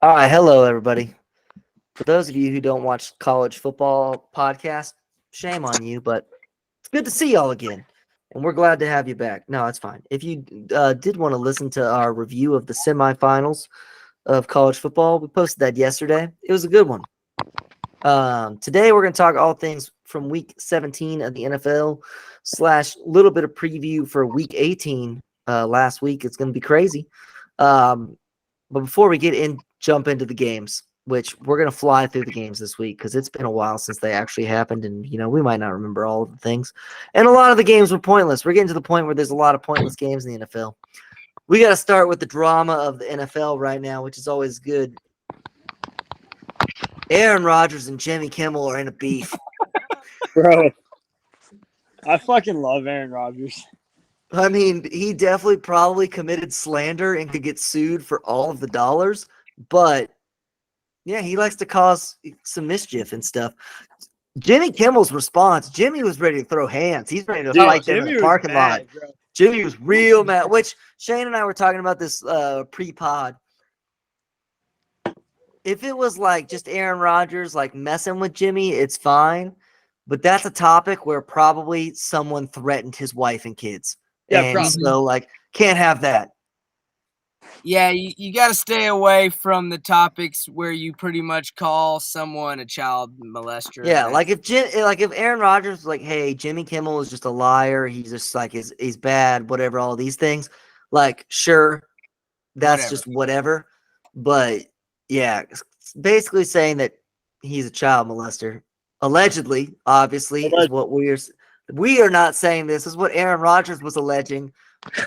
All right, hello everybody. For those of you who don't watch college football podcast, shame on you, but it's good to see y'all again, and we're glad to have you back. No, it's fine. If you did want to listen to our review of the semifinals of college football, we posted that yesterday. It was a good one. Today we're going to talk all things from Week 17 of the NFL / little bit of preview for Week 18 last week. It's going to be crazy. But before we jump into the games, which we're going to fly through the games this week because it's been a while since they actually happened, and we might not remember all of the things. And a lot of the games were pointless. We're getting to the point where there's a lot of pointless games in the NFL. We got to start with the drama of the NFL right now, which is always good. Aaron Rodgers and Jimmy Kimmel are in a beef. Bro, I fucking love Aaron Rodgers. I mean, he definitely probably committed slander and could get sued for all of the dollars, but yeah, he likes to cause some mischief and stuff. Jimmy Kimmel's response, Jimmy was ready to throw hands. He's ready to fight them in the parking lot. Bro. Jimmy was real mad, which Shane and I were talking about this pre-pod. If it was like just Aaron Rodgers like messing with Jimmy, it's fine. But that's a topic where probably someone threatened his wife and kids. Yeah, and probably. so can't have that. Yeah, you got to stay away from the topics where you pretty much call someone a child molester. Yeah, like if Aaron Rodgers was like, "Hey, Jimmy Kimmel is just a liar. He's just like he's bad, whatever, all these things." Like, sure, that's just whatever. But yeah, basically saying that he's a child molester, allegedly, obviously, is what we are not saying. This is what Aaron Rodgers was alleging.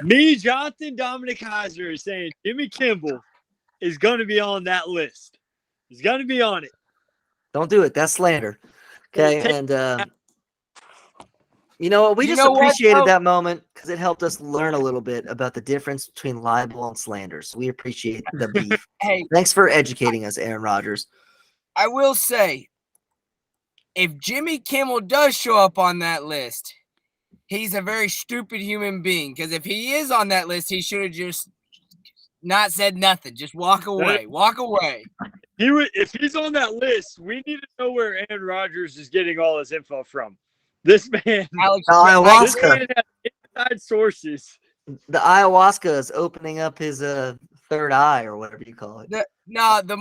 Me, Jonathan, Dominic Heiser is saying Jimmy Kimmel is going to be on that list. He's going to be on it. Don't do it. That's slander. Okay, and you know what? We just appreciated that moment because it helped us learn a little bit about the difference between libel and slander. So we appreciate the beef. Hey, thanks for educating us, Aaron Rodgers. I will say, if Jimmy Kimmel does show up on that list, he's a very stupid human being, because if he is on that list, he should have just not said nothing. Just walk away. Walk away. If he's on that list, we need to know where Aaron Rodgers is getting all his info from. This man, ayahuasca. This man has inside sources. The ayahuasca is opening up his third eye, or whatever you call it. The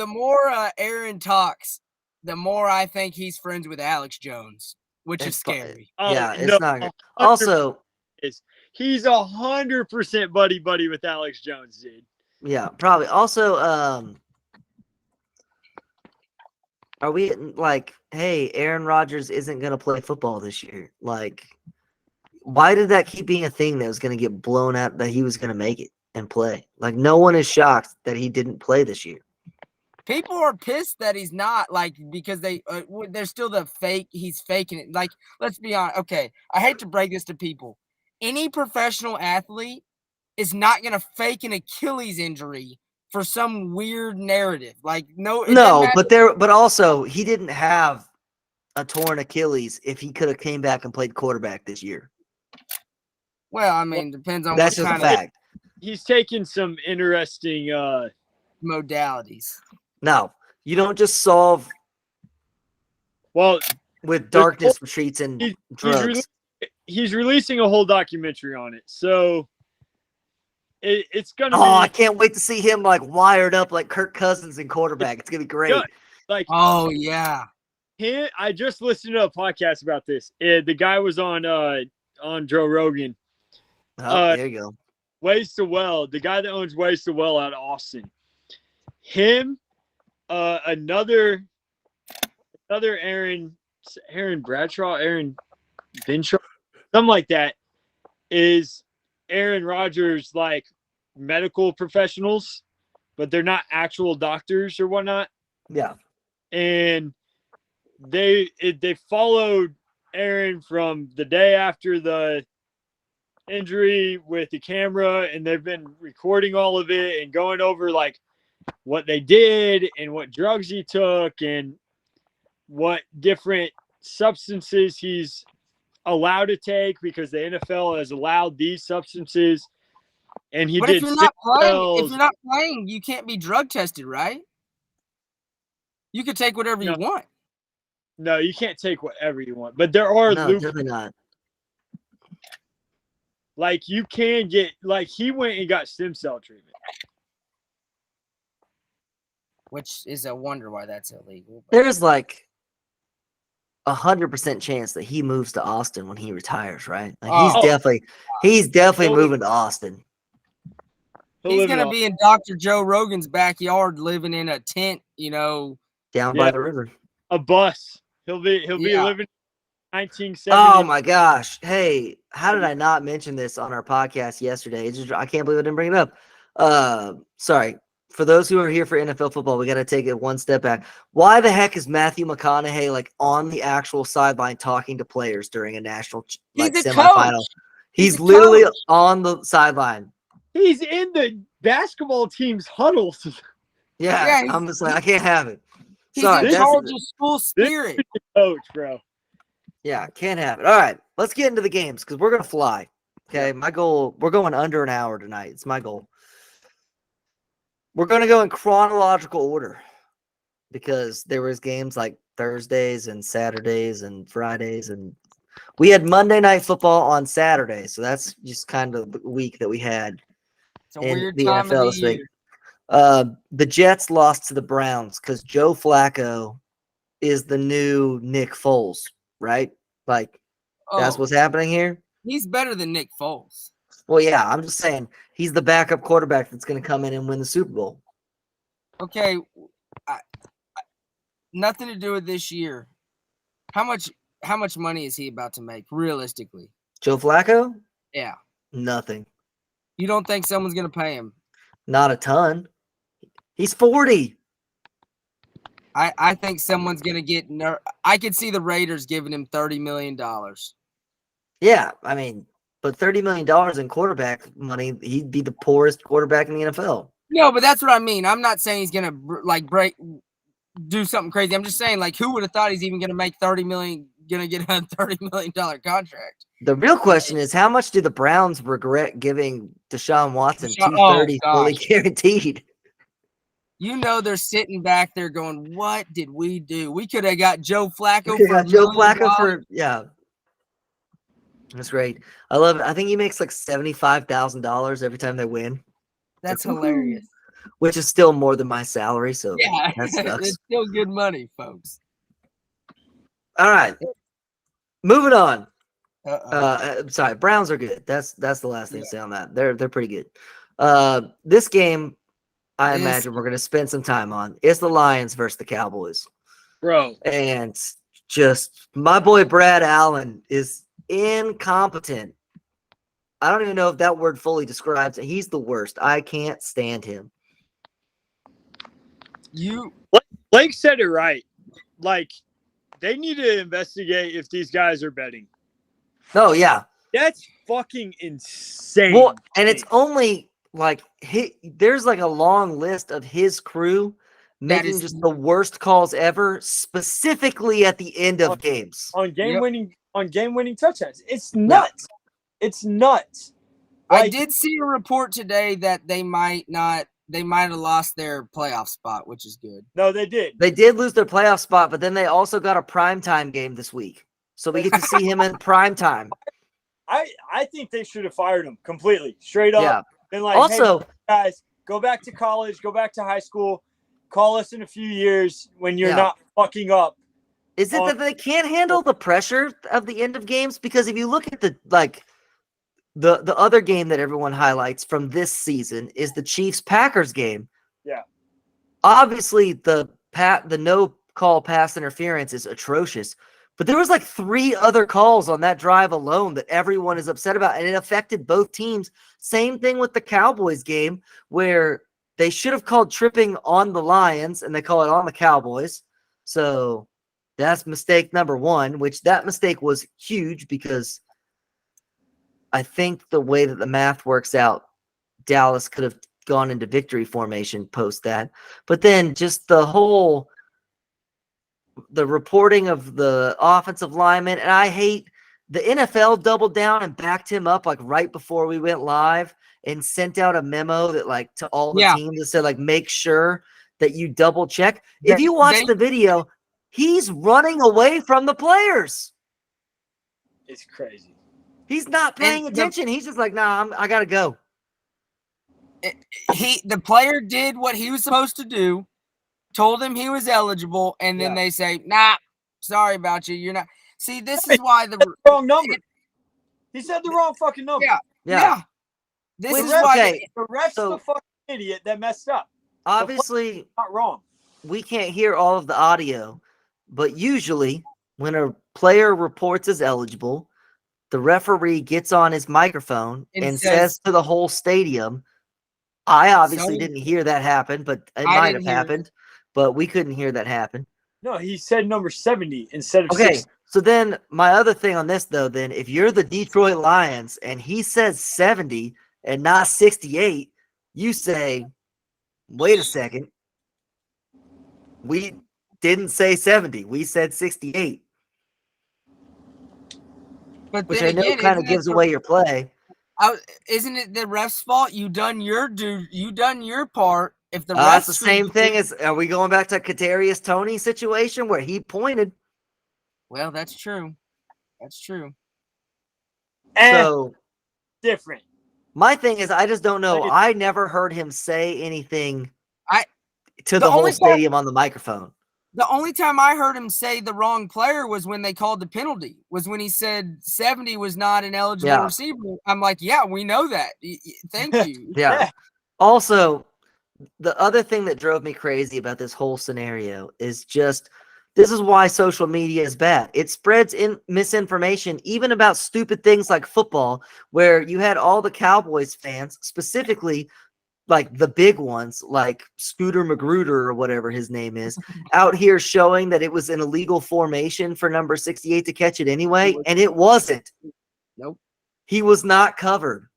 more Aaron talks, the more I think he's friends with Alex Jones, which is scary. It's not good. Also, he's 100% buddy with Alex Jones, dude. Yeah, probably. Also, are we like, hey, Aaron Rodgers isn't going to play football this year? Like, why did that keep being a thing that was going to get blown out, that he was going to make it and play? Like, no one is shocked that he didn't play this year. People are pissed that he's not, like, because they're still he's faking it. Like, let's be honest. Okay, I hate to break this to people. Any professional athlete is not going to fake an Achilles injury for some weird narrative. Like, but also he didn't have a torn Achilles if he could have came back and played quarterback this year. Well, I mean, depends on that's what just kind a fact. He's taking some interesting modalities. No, you don't just solve with darkness retreats and drugs. He's releasing a whole documentary on it, so it's gonna. I can't wait to see him like wired up like Kirk Cousins in quarterback. It's gonna be great. Like, oh yeah. I just listened to a podcast about this. The guy was on Joe Rogan. There you go. Ways to Well, the guy that owns Ways to Well out of Austin. Him, another Aaron Bradshaw, Aaron Vinshaw, something like that, is Aaron Rodgers like medical professionals, but they're not actual doctors or whatnot. Yeah. And they followed Aaron from the day after the injury with the camera, and they've been recording all of it and going over like what they did and what drugs he took and what different substances he's allowed to take, because the NFL has allowed these substances. and he But did if you're stem not playing, cells. you can't be drug tested, right? You could take whatever you want. No, you can't take whatever you want, but there are No, loopholes. definitely not. Like you can get, like he went and got stem cell treatment. Which is a wonder why that's illegal. But There's like 100% chance that he moves to Austin when he retires, right? Like he's Oh. definitely He'll- moving to Austin. He'll he's live in gonna Au- be in Dr. Joe Rogan's backyard, living in a tent. You know, Down Yeah. by the river. a bus. He'll be Yeah. living in 1970. Oh my gosh. Hey, how did I not mention this on our podcast yesterday? It's just, I can't believe I didn't bring it up. Sorry. For those who are here for NFL football, we got to take it one step back. Why the heck is Matthew McConaughey like on the actual sideline talking to players during a national like He's a semifinal? coach. He's He's a literally coach. on the sideline. He's in the basketball team's huddles. Yeah, Yeah, I'm just like I can't have it. He's Sorry, in that's charge of school spirit. Coach, bro. yeah, can't have it. All right, let's get into the games because we're gonna fly. Okay, my goal. We're going under an hour tonight. It's my goal. We're gonna go in chronological order because there was games like Thursdays and Saturdays and Fridays, and we had Monday Night Football on Saturday. So that's just kind of the week that we had It's a in weird the time NFL of this the week. year. The Jets lost to the Browns because Joe Flacco is the new Nick Foles, right? Like that's Oh, what's happening here. he's better than Nick Foles. Well, yeah, I'm just saying he's the backup quarterback that's going to come in and win the Super Bowl. Okay, nothing to do with this year. How much money is he about to make realistically? Joe Flacco? Yeah. Nothing. You don't think someone's gonna pay him? Not a ton. He's 40. I think someone's gonna get. I could see the Raiders giving him $30 million. Yeah, I mean, but $30 million in quarterback money, he'd be the poorest quarterback in the NFL. No, but that's what I mean. I'm not saying he's gonna do something crazy. I'm just saying, like, who would have thought he's even gonna make $30 million? Gonna get a $30 million contract. The real question is, how much do the Browns regret giving Deshaun Watson Deshaun- $230 oh, fully gosh. guaranteed? You know they're sitting back there going, "What did we do? We could have got Joe Flacco Okay, for got $1 Joe million." Flacco for That's great. I love it. I think he makes like $75,000 every time they win, That's Woohoo. hilarious. which is still more than my salary. So Yeah, that sucks. it's still good money, folks. All right, moving on. Uh-oh. Sorry, Browns are good. That's the last thing to say on that. They're pretty good. This game, I imagine we're gonna spend some time on. It's the Lions versus the Cowboys, Bro. and just my boy Brad Allen is incompetent. I don't even know if that word fully describes it. He's the worst. I can't stand him. Blake said it right. Like, they need to investigate if these guys are betting. No, yeah. That's fucking insane. Well, and it's only like there's like a long list of his crew making is- just the worst calls ever, specifically at the end of games. on game-winning touchdowns. It's nuts. It's nuts. I Like, did see a report today that they might have lost their playoff spot, which is good. no, they did. They did lose their playoff spot, but then they also got a primetime game this week. So we get to see him in primetime. I think they should have fired him completely, straight up. Yeah. Been like, Also, hey, guys, go back to college, go back to high school, call us in a few years when you're not fucking up. is it that they can't handle the pressure of the end of games? Because if you look at the other game that everyone highlights from this season is the Chiefs-Packers game. Yeah. Obviously, the no call pass interference is atrocious, but there was like 3 other calls on that drive alone that everyone is upset about, and it affected both teams. Same thing with the Cowboys game where they should have called tripping on the Lions, and they call it on the Cowboys. So that's mistake number 1, which that mistake was huge because I think the way that the math works out, Dallas could have gone into victory formation post that. But then just the reporting of the offensive lineman, and I hate the NFL doubled down and backed him up like right before we went live and sent out a memo that like to all the Yeah. teams that said like make sure that you double check. If They- you watch they- the video, he's running away from the players. It's crazy. He's not paying And the- attention. He's just like, nah, I gotta go. The player did what he was supposed to do, told him he was eligible, and then Yeah. they say, nah, sorry about you. You're not. See, this is why the Wrong number. He said the wrong fucking number. Yeah. Yeah. This Which- is why okay. The ref's So- the fucking idiot that messed up. Obviously, Not wrong. we can't hear all of the audio, but usually when a player reports as eligible, the referee gets on his microphone And and says- says to the whole stadium, I obviously So- didn't hear that happen, but it I might didn't have hear it. happened, but we couldn't hear that happen. No, he said number 70 instead of Okay, 60. so then my other thing on this though, then if you're the Detroit Lions and he says 70 and not 68, you say, wait a second. We didn't say 70. We said 68, But which then I know again, kind of gives away your play. Isn't it the ref's fault? You done your part. If the That's refs the same thing as, are we going back to Kadarius Toney situation where he pointed? Well, that's true. That's true. So Different. my thing is, I just don't know. Like I never heard him say anything to the the whole only time- stadium on the microphone. The only time I heard him say the wrong player was when they called the penalty. Was when he said 70 was not an eligible Yeah. receiver. I'm like, yeah, we know that. Thank you. Yeah. Yeah. Also, the other thing that drove me crazy about this whole scenario is just this is why social media is bad. It spreads in misinformation, even about stupid things like football, where you had all the Cowboys fans, specifically like the big ones, like Scooter Magruder or whatever his name is, out here showing that it was an illegal formation for number 68 to catch it anyway, and it wasn't. Nope. He was not covered.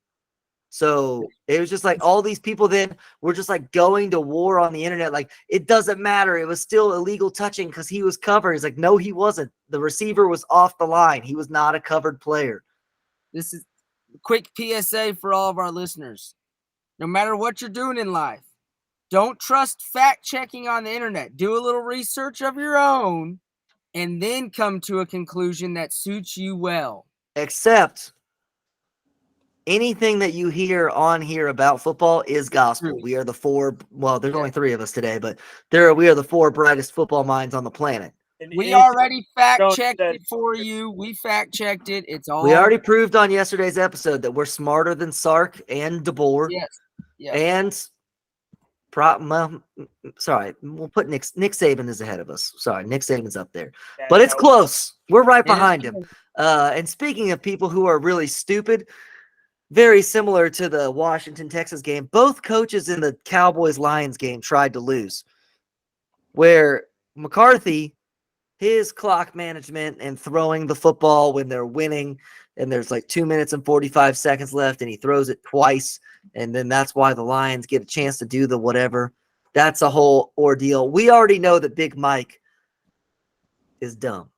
So it was just like all these people then were just like going to war on the internet. Like, it doesn't matter. It was still illegal touching because he was covered. He's like, no, he wasn't. The receiver was off the line. He was not a covered player. This is a quick PSA for all of our listeners. No matter what you're doing in life, don't trust fact checking on the internet. Do a little research of your own and then come to a conclusion that suits you well. Except anything that you hear on here about football is gospel. True. We are the four, well, there's only three of us today, but we are the four brightest football minds on the planet. And We anything- already fact checked that- it for you. We fact checked it. It's all We already proved on yesterday's episode that we're smarter than Sark and DeBoer. Yes. Yeah. And sorry, we'll put Nick Saban is ahead of us. Sorry, Nick Saban's up there. that- But it's that was- close. We're right It is behind him. And speaking of people who are really stupid, very similar to the Washington Texas game, both coaches in the Cowboys Lions game tried to lose. Where McCarthy, his clock management and throwing the football when they're winning, and there's like 2 minutes and 45 seconds left, and he throws it twice, and then that's why the Lions get a chance to do the whatever. That's a whole ordeal. We already know that Big Mike is dumb,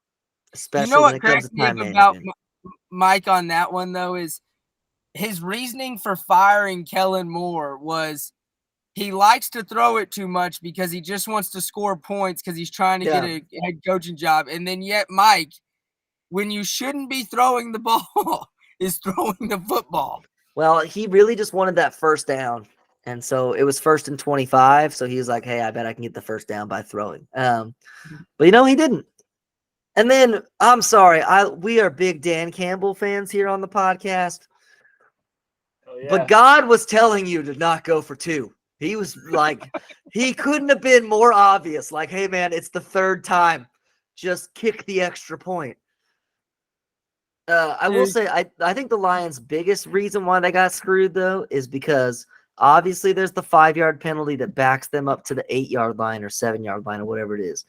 especially You know when what it comes cracks to me time up about management. Mike on that one, though, is his reasoning for firing Kellen Moore was he likes to throw it too much because he just wants to score points because he's trying to get a head coaching job. And then yet Mike, when you shouldn't be throwing the ball, is throwing the football. Well, he really just wanted that first down. And so it was 1st and 25. So he was like, hey, I bet I can get the first down by throwing. But he didn't. And then I'm sorry, we are big Dan Campbell fans here on the podcast. Oh, yeah. But God was telling you to not go for 2. He was like, he couldn't have been more obvious. Like, hey, man, it's the 3rd time. Just kick the extra point. I will say, I think the Lions' biggest reason why they got screwed, though, is because obviously there's the 5-yard penalty that backs them up to the 8-yard line or 7-yard line or whatever it is.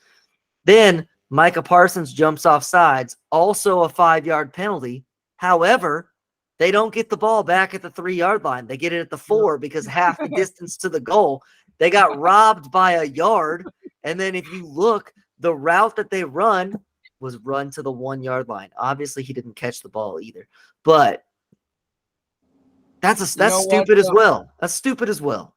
Then Micah Parsons jumps off sides, also a 5-yard penalty. However, they don't get the ball back at the 3-yard line. They get it at the 4 because half the distance to the goal. They got robbed by a yard. And then if you look, the route that they run was run to the 1-yard line. Obviously, he didn't catch the ball either. But That's You know what, stupid as though? well. That's stupid as well.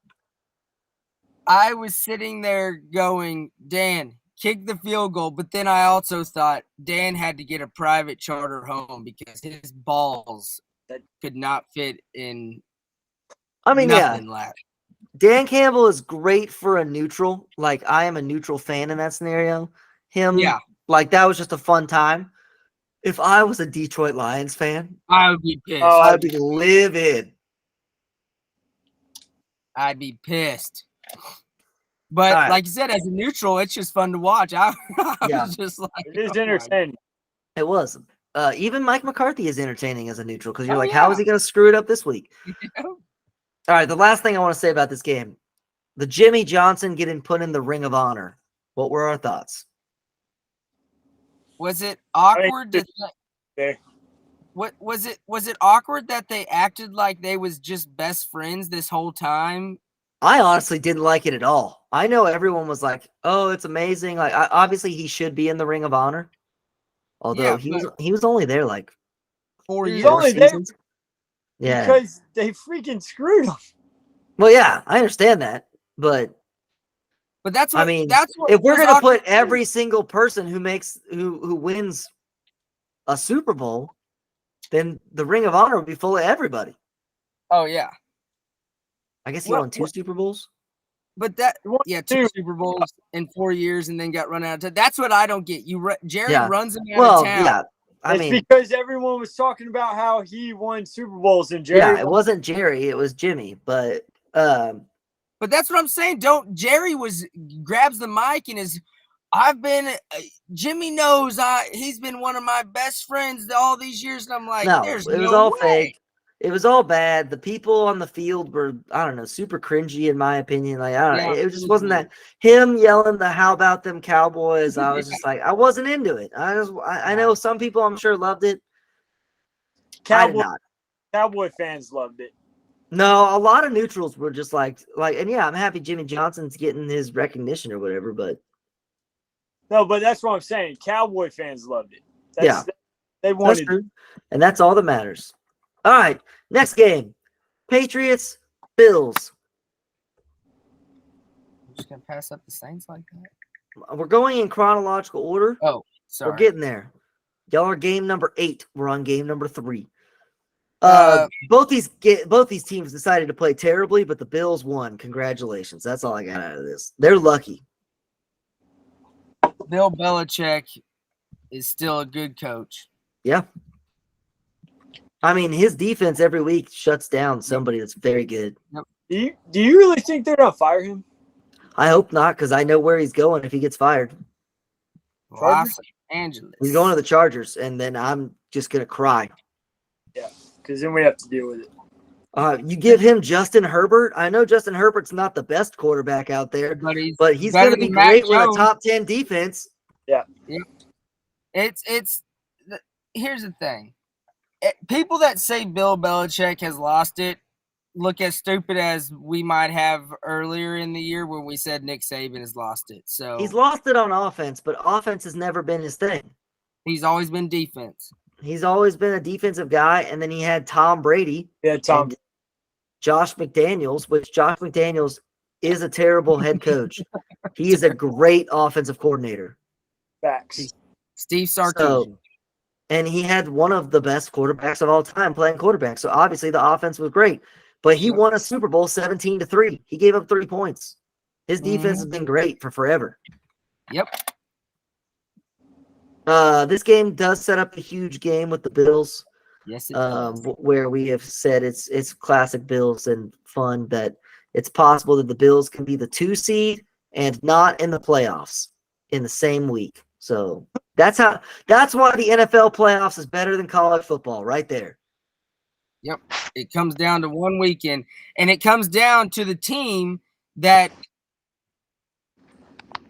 I was sitting there going, Dan, kick the field goal. But then I also thought Dan had to get a private charter home because his balls could not fit in I mean, yeah, nothing last. Dan Campbell is great for a neutral. Like, I am a neutral fan in that scenario. Yeah. Like, that was just a fun time. If I was a Detroit Lions fan, I would be pissed. I'd be livid. I'd be pissed. But All right. like you said, as a neutral, it's just fun to watch. I Yeah. was just like, It is oh my entertaining. It was. Even Mike McCarthy is entertaining as a neutral because you're Oh, like, how is he going to screw it up this week? God. All right, the last thing I want to say about this game, the Jimmy Johnson getting put in the Ring of Honor. What were our thoughts? Was it awkward? Okay. What was it? Was it awkward that they acted like they was just best friends this whole time? I honestly didn't like it at all. I know everyone was like, "Oh, it's amazing!" Like, obviously, he should be in the Ring of Honor. Although Yeah, he was only there like 4 He was years. only there seasons. Yeah. because they freaking screwed him. Well, yeah, I understand that, but But that's what I mean, that's what if we're was gonna put awkward. every single person who wins a Super Bowl, then the Ring of Honor would be full of everybody. Oh yeah, I guess he Well, won 2 Super Bowls. but that He won yeah, two. 2 Super Bowls in 4 years and then got run out of time. That's what I don't get. Jerry Yeah. runs him out Well, of town. yeah. I It's mean, because everyone was talking about how he won Super Bowls and Jerry. yeah, it wasn't Jerry, it was Jimmy, but But that's what I'm saying. Jerry grabs the mic and Jimmy knows he's been one of my best friends all these years. And I'm like, no, there's it was no all way. fake. It was all bad. The people on the field were, I don't know, super cringy in my opinion. Like, I don't know, Yeah, it just wasn't that him yelling the "How about them Cowboys?" I was just like, I wasn't into it. I know some people I'm sure loved it. I did not. Cowboy fans loved it. No, a lot of neutrals were just like, and yeah, I'm happy Jimmy Johnson's getting his recognition or whatever, but No, but that's what I'm saying. Cowboy fans loved it. Yeah. They that's wanted. true. And that's all that matters. All right, next game. Patriots, Bills. I'm just gonna pass up the Saints like that. We're going in chronological order. Oh, sorry. We're getting there. Y'all are game number 8. We're on game number 3. Both these teams decided to play terribly, but the Bills won. Congratulations. That's all I got out of this. They're lucky. Bill Belichick is still a good coach. Yeah. I mean, his defense every week shuts down somebody that's very good. Do you really think they're gonna fire him? I hope not, because I know where he's going if he gets fired. Los Angeles. He's going to the Chargers, and then I'm just going to cry. Yeah, because then we have to deal with it. You give him Justin Herbert. I know Justin Herbert's not the best quarterback out there, but he's going to be than Mac great with a Jones. top 10 defense. Yeah. Here's the thing. People that say Bill Belichick has lost it look as stupid as we might have earlier in the year when we said Nick Saban has lost it. So He's lost it on offense, but offense has never been his thing. he's always been defense. He's always been a defensive guy, and then he had Tom Brady. Yeah, Tom. And Josh McDaniels, which Josh McDaniels is a terrible head coach. He is a great offensive coordinator. Facts. Steve Sarkisian. And he had one of the best quarterbacks of all time playing quarterback. So obviously the offense was great. But he won a Super Bowl 17-3. He gave up 3 points. His defense has been great for forever. Yep. This game does set up a huge game with the Bills. Yes, it does. Where we have said it's classic Bills and fun that it's possible that the Bills can be the 2 seed and not in the playoffs in the same week. So that's why the NFL playoffs is better than college football right there. Yep. It comes down to one weekend, and it comes down to the team that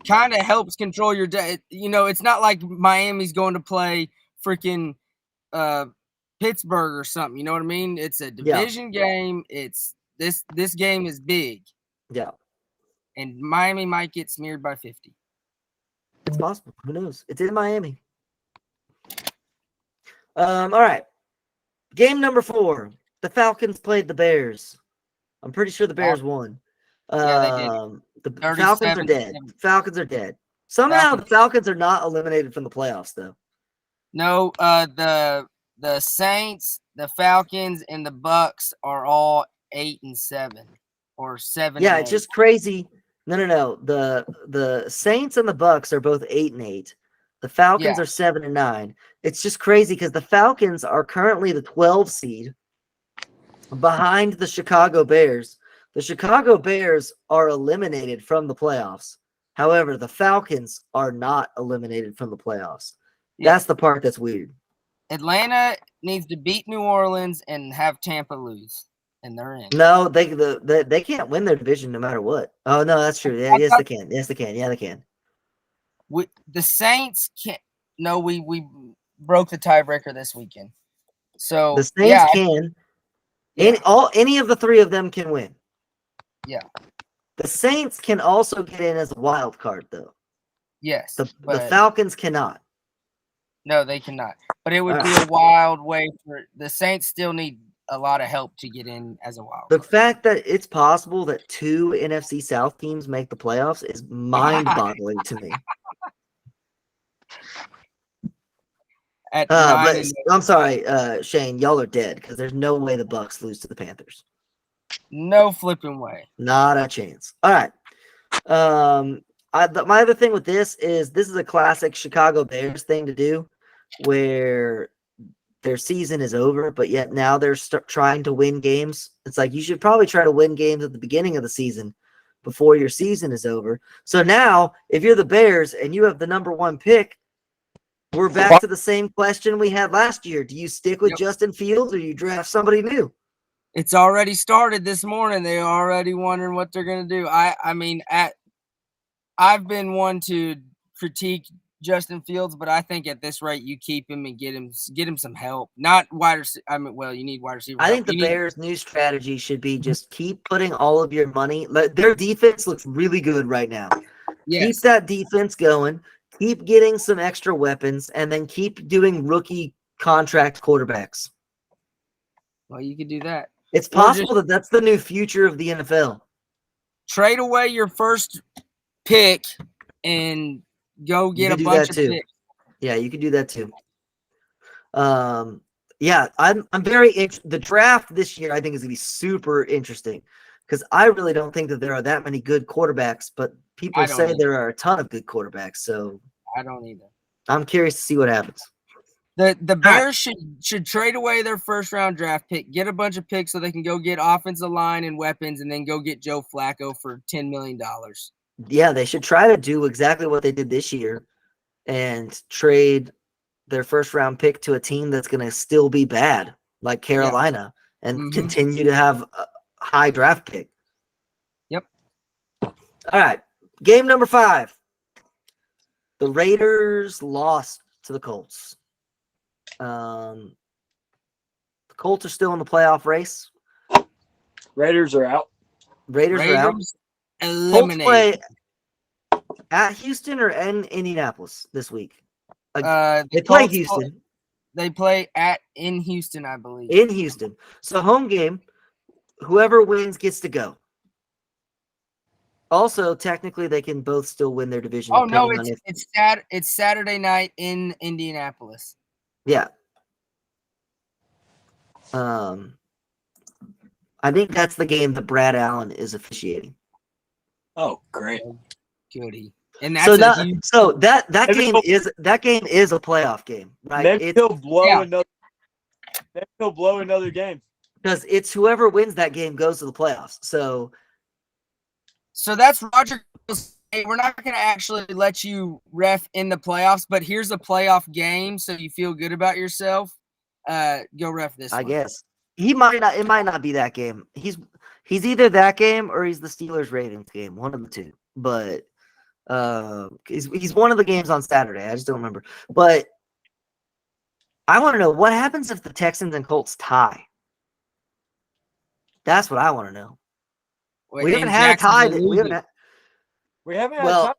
kind of helps control your day. You know, it's not like Miami's going to play freaking Pittsburgh or something. You know what I mean? It's a division game. It's this game is big. Yeah. And Miami might get smeared by 50. It's possible. Who knows? It's in Miami. All right. Game number 4. The Falcons played the Bears. I'm pretty sure the Bears won. Yeah, they did. The 37 Falcons are to dead. 7. Falcons are dead. Somehow Falcons. the Falcons are not eliminated from the playoffs, though. No, the Saints, the Falcons, and the Bucks are all 8-7 or 7. Yeah, and it's 8. just crazy. No. The Saints and the Bucks are both 8-8. The Falcons Yeah. are 7-9. It's just crazy because the Falcons are currently the 12 seed behind the Chicago Bears. The Chicago Bears are eliminated from the playoffs. However, the Falcons are not eliminated from the playoffs. Yeah. That's the part that's weird. Atlanta needs to beat New Orleans and have Tampa lose, and they're in. No, they can't win their division no matter what. Oh no, that's true. Yeah, yes they can. Yes they can. Yeah, they can. The Saints can't. No, we broke the tiebreaker this weekend. So The Saints yeah, can. yeah. Any of the three of them can win. Yeah. The Saints can also get in as a wild card, though. Yes, The but Falcons cannot. no, they cannot. But it would All be a wild way for the Saints. Still need a lot of help to get in as a wild The card. fact that it's possible that 2 NFC South teams make the playoffs is mind-boggling to me. At But 9-8. I'm sorry, Shane, y'all are dead because there's no way the Bucks lose to the Panthers. No flipping way. Not a chance. All right. My other thing with this is a classic Chicago Bears thing to do, where their season is over, but yet now they're trying to win games. It's like you should probably try to win games at the beginning of the season before your season is over. So now, if you're the Bears and you have the number 1 pick, we're back to the same question we had last year. Do you stick with Justin Fields or you draft somebody new? It's already started this morning. They're already wondering what they're going to do. I mean, I've been one to critique Justin Fields, but I think at this rate, you keep him and get him some help. Not wide receiver. I mean, well, you need wide receiver. I think the Bears' new strategy should be just keep putting all of your money. Their defense looks really good right now. Yes. Keep that defense going. Keep getting some extra weapons, and then keep doing rookie contract quarterbacks. Well, you could do that. It's possible that that's the new future of the NFL. Trade away your first pick and go get a bunch of picks. Yeah, you could do that too. Yeah, I'm very the draft this year I think is going to be super interesting because I really don't think that there are that many good quarterbacks, but people say there are a ton of good quarterbacks, so I don't either. I'm curious to see what happens. The Bears should trade away their first round draft pick, get a bunch of picks so they can go get offensive line and weapons, and then go get Joe Flacco for $10 million. Yeah, they should try to do exactly what they did this year and trade their first round pick to a team that's going to still be bad, like Carolina, and continue to have a high draft pick. Yep. All right. Game number 5. The Raiders lost to the Colts. The Colts are still in the playoff race. Raiders are out. Raiders are out. Colts play at Houston or in Indianapolis this week. They play Houston. They play in Houston, I believe. In Houston. So home game, whoever wins gets to go. Also, technically, they can both still win their division. Oh no, it's Saturday night in Indianapolis. Yeah. I think that's the game that Brad Allen is officiating. Oh, great. Goody. And that's that game is a playoff game, right? Maybe he'll blow another game. Because it's whoever wins that game goes to the playoffs. So that's Roger. Hey, we're not going to actually let you ref in the playoffs, but here's a playoff game, so you feel good about yourself. Go ref this. I guess he might not. It might not be that game. He's either that game or he's the Steelers-Ravens game, one of the two. But he's one of the games on Saturday. I just don't remember. But I want to know what happens if the Texans and Colts tie. That's what I want to know. We haven't had a tie. We haven't had a tie.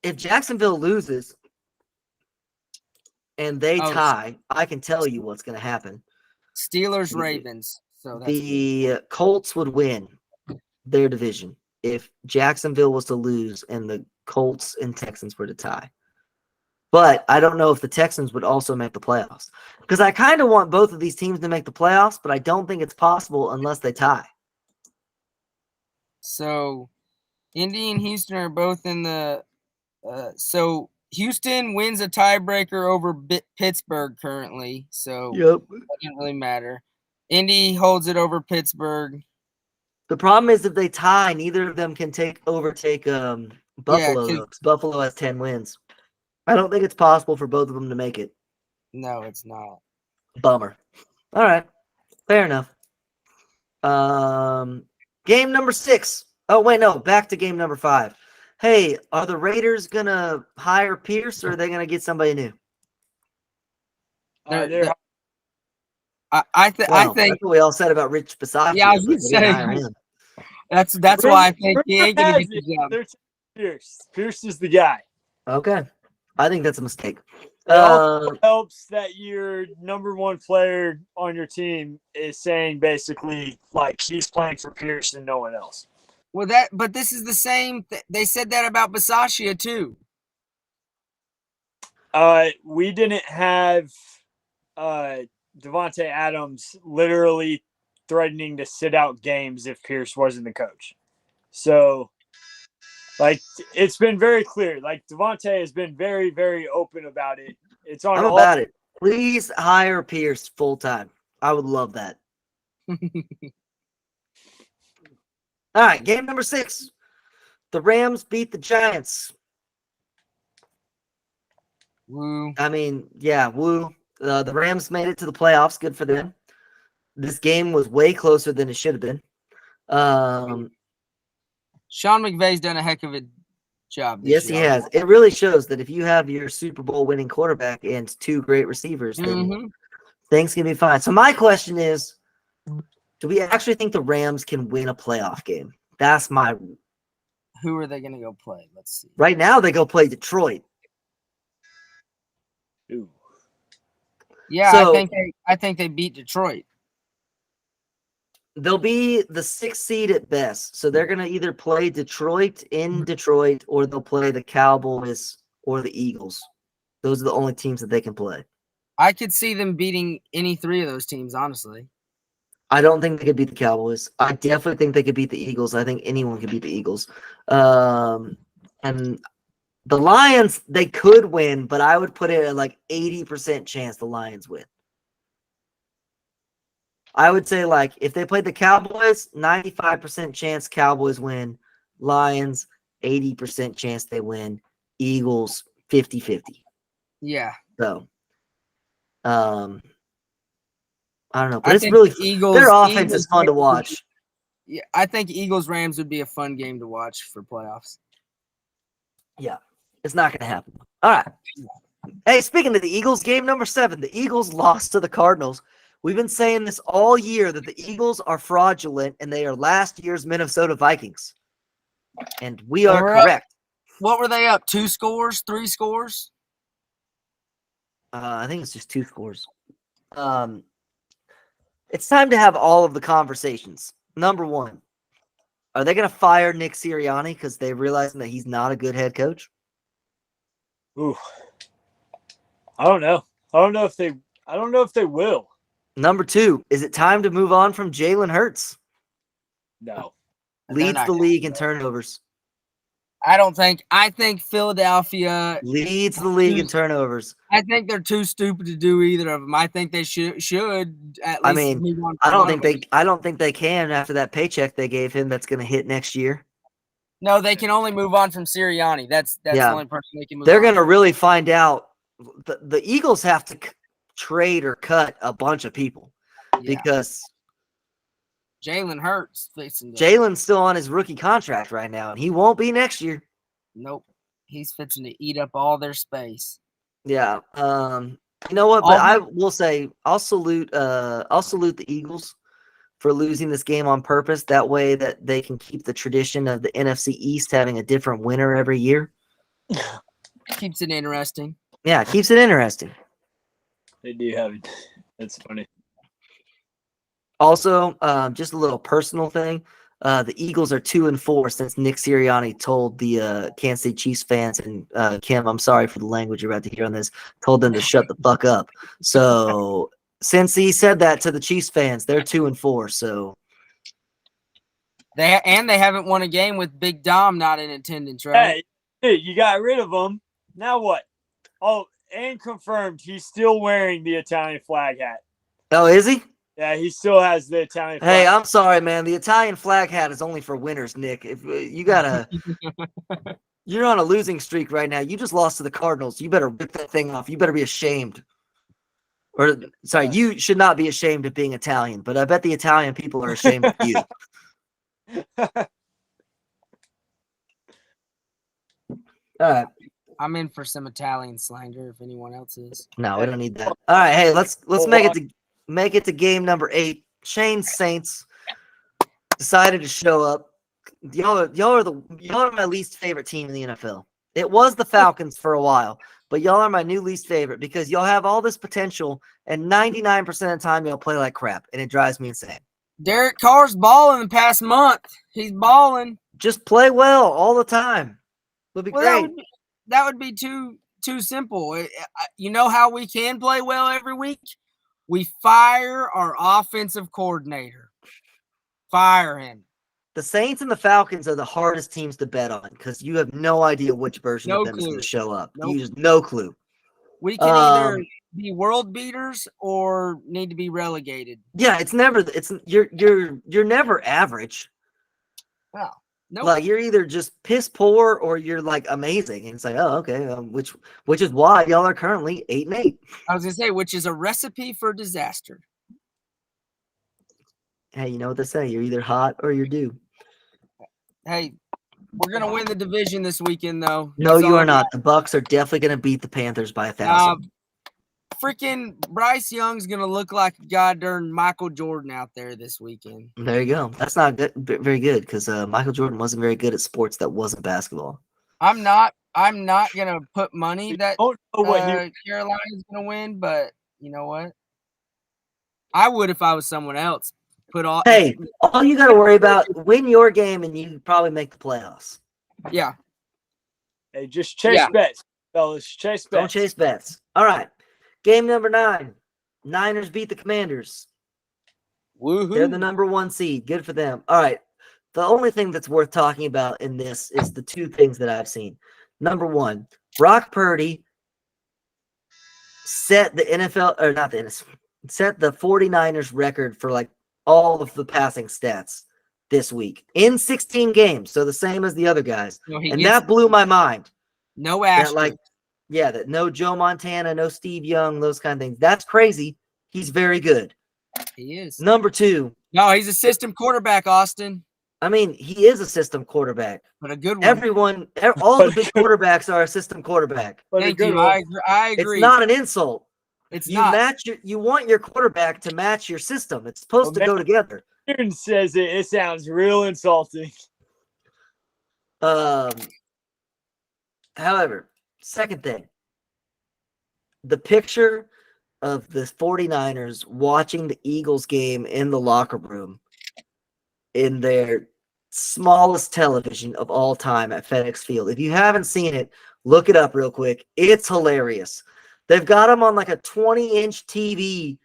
If Jacksonville loses and they tie, I can tell you what's going to happen. Steelers, Ravens. So that's the Colts would win their division if Jacksonville was to lose and the Colts and Texans were to tie. But I don't know if the Texans would also make the playoffs because I kind of want both of these teams to make the playoffs, but I don't think it's possible unless they tie. so. Indy and Houston are both in the. So Houston wins a tiebreaker over Pittsburgh currently. So Yep. that doesn't really matter. Indy holds it over Pittsburgh. The problem is if they tie, neither of them can overtake Buffalo. Yeah, Though, 'cause Buffalo has 10 wins. I don't think it's possible for both of them to make it. No, it's not. Bummer. All right, fair enough. Game number 6. Oh wait, no, back to game number 5. Hey, are the Raiders gonna hire Pierce or are they gonna get somebody new? They're I think That's what we all said about Rich Bisaccia. Yeah, I was but gonna they didn't say, hire him. that's why I think he ain't gonna has get the it, job. they're Pierce. Pierce is the guy. Okay, I think that's a mistake. It also helps that your number one player on your team is saying basically like he's playing for Pierce and no one else. Well, but this is the same. They said that about Bisaccia too. We didn't have Devontae Adams literally threatening to sit out games if Pierce wasn't the coach. So, like, it's been very clear. Like, Devontae has been very, very open about it. It's on I'm all. about it. Please hire Pierce full time. I would love that. All right, game number 6. The Rams beat the Giants. Woo. I mean, yeah, woo. The Rams made it to the playoffs. Good for them. This game was way closer than it should have been. Sean McVay's done a heck of a job. Yes, he has. It really shows that if you have your Super Bowl winning quarterback and 2 great receivers, then things can be fine. So my question is, do we actually think the Rams can win a playoff game? That's my. Who are they going to go play? Let's see. Right now, they go play Detroit. Ooh. Yeah, So- I think they beat Detroit. They'll be the 6th seed at best. So they're going to either play Detroit in Detroit or they'll play the Cowboys or the Eagles. Those are the only teams that they can play. I could see them beating any 3 of those teams, honestly. I don't think they could beat the Cowboys. I definitely think they could beat the Eagles. I think anyone could beat the Eagles. And the Lions, they could win, but I would put it at like 80% chance the Lions win. I would say, like, if they played the Cowboys, 95% chance Cowboys win. Lions, 80% chance they win. Eagles, 50-50. Yeah. So, I don't know. But I it's think really the Eagles, their offense Eagles is fun to Rams would watch. be- Yeah, I think Eagles Rams would be a fun game to watch for playoffs. Yeah, it's not going to happen. All right. Hey, speaking of the Eagles, game number 7, the Eagles lost to the Cardinals. We've been saying this all year that the Eagles are fraudulent and they are last year's Minnesota Vikings. And we are They're up. correct. What were they up? 2 scores? 3 scores? I think it's just 2 scores. It's time to have all of the conversations. Number 1, are they going to fire Nick Sirianni because they realize that he's not a good head coach? Ooh. I don't know. I don't know if they will. Number 2, is it time to move on from Jalen Hurts? No. Leads not the gonna league do in that. turnovers. I think Philadelphia, Leads the league in turnovers. I think they're too stupid to do either of them. I think they should at least I mean, move on I from don't one think of them. I don't think they can after that paycheck they gave him that's going to hit next year. No, they can only move on from Sirianni. That's Yeah. the only person they can move They're on going to from. really find out. The Eagles have to trade or cut a bunch of people Yeah. because Jalen Hurts fixing to Jalen's still on his rookie contract right now, and he won't be next year. Nope. He's fixing to eat up all their space. Yeah. You know what? But I Auburn- will say I'll salute the Eagles for losing this game on purpose. That way that they can keep the tradition of the NFC East having a different winner every year. Keeps it interesting. Yeah, it keeps it interesting. They do have it. That's funny. Also, just a little personal thing. The Eagles are 2-4 since Nick Sirianni told the Kansas City Chiefs fans, and Kim, I'm sorry for the language you're about to hear on this, told them to shut the fuck up. So since he said that to the Chiefs fans, they're 2-4. So They haven't won a game with Big Dom not in attendance, right? Hey, you got rid of him. Now what? Oh, and confirmed he's still wearing the Italian flag hat. oh, is he? Yeah, he still has the Italian flag. Hey, I'm sorry, man. The Italian flag hat is only for winners, Nick. If you gotta, you're on a losing streak right now. You just lost to the Cardinals. You better rip that thing off. You better be ashamed. Or sorry, you should not be ashamed of being Italian, but I bet the Italian people are ashamed of you. All right. I'm in for some Italian slander if anyone else is. No, we don't need that. All right, hey, let's make it to game number 8. Shane's Saints decided to show up. Y'all are my least favorite team in the NFL. It was the Falcons for a while, but y'all are my new least favorite because y'all have all this potential, and 99% of the time y'all play like crap, and it drives me insane. Derek Carr's balling the past month. He's balling. Just play well all the time. Would be great. That would be too simple. You know how we can play well every week? We fire our offensive coordinator. Fire him. The Saints and the Falcons are the hardest teams to bet on because you have no idea which version of them is going to show up. Nope. You just no clue. We can either be world beaters or need to be relegated. Yeah, you're never average. Well, no, Like you're either just piss poor or you're like amazing. And it's like, oh, okay, which is why y'all are currently 8-8. I was gonna say, which is a recipe for disaster. Hey, you know what they say? You're either hot or you're due. Hey, we're gonna win the division this weekend, though. No, you are not. The Bucks are definitely going to beat the Panthers by 1,000. Freaking Bryce Young's gonna look like goddamn Michael Jordan out there this weekend. There you go. That's not good, very good because Michael Jordan wasn't very good at sports that wasn't basketball. I'm not gonna put money that Carolina's gonna win, but you know what? I would if I was someone else. Hey, all you got to worry about win your game and you can probably make the playoffs. Yeah. Hey, just chase bets, fellas. Chase bets. Don't chase bets. All right. Game number 9. Niners beat the Commanders. Woohoo. They're the number 1 seed. Good for them. All right. The only thing that's worth talking about in this is the 2 things that I've seen. Number 1, Brock Purdy set the 49ers record for like all of the passing stats this week in 16 games. So the same as the other guys. That blew my mind. No asterisk. That no Joe Montana, no Steve Young, those kind of things. That's crazy. He's very good. He is. Number 2. No, he's a system quarterback, Austin. I mean, he is a system quarterback. But a good one. All the big quarterbacks are a system quarterback. Thank you. I agree. It's not an insult. You want your quarterback to match your system. It's supposed to go together. Aaron says it sounds real insulting. However, second thing, the picture of the 49ers watching the Eagles game in the locker room in their smallest television of all time at FedEx Field. If you haven't seen it, look it up real quick. It's hilarious. They've got them on like a 20-inch TV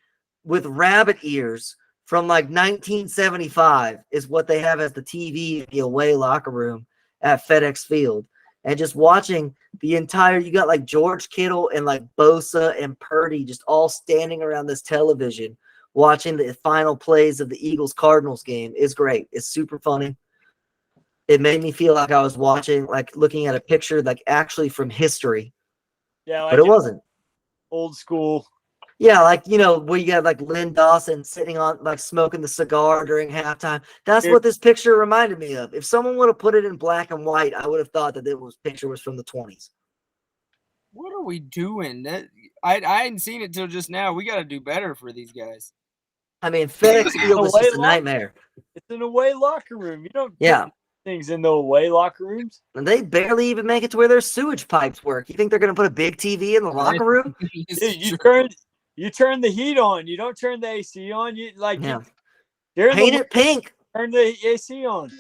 with rabbit ears from like 1975 is what they have as the TV in the away locker room at FedEx Field. And just watching the entire, you got like George Kittle and like Bosa and Purdy just all standing around this television watching the final plays of the Eagles-Cardinals game is great. It's super funny. It made me feel like I was watching, like looking at a picture like actually from history. Yeah, like but it wasn't. Old school. Yeah, like, where you got like Lynn Dawson sitting on, like smoking the cigar during halftime. That's what this picture reminded me of. If someone would have put it in black and white, I would have thought that picture was from the 20s. What are we doing? I hadn't seen it till just now. We got to do better for these guys. I mean, FedEx Field is just a nightmare. It's an away locker room. You don't do things in the away locker rooms. And they barely even make it to where their sewage pipes work. You think they're going to put a big TV in the locker room? You turn the heat on. You don't turn the AC on. During Paint the it pink. turn the AC on.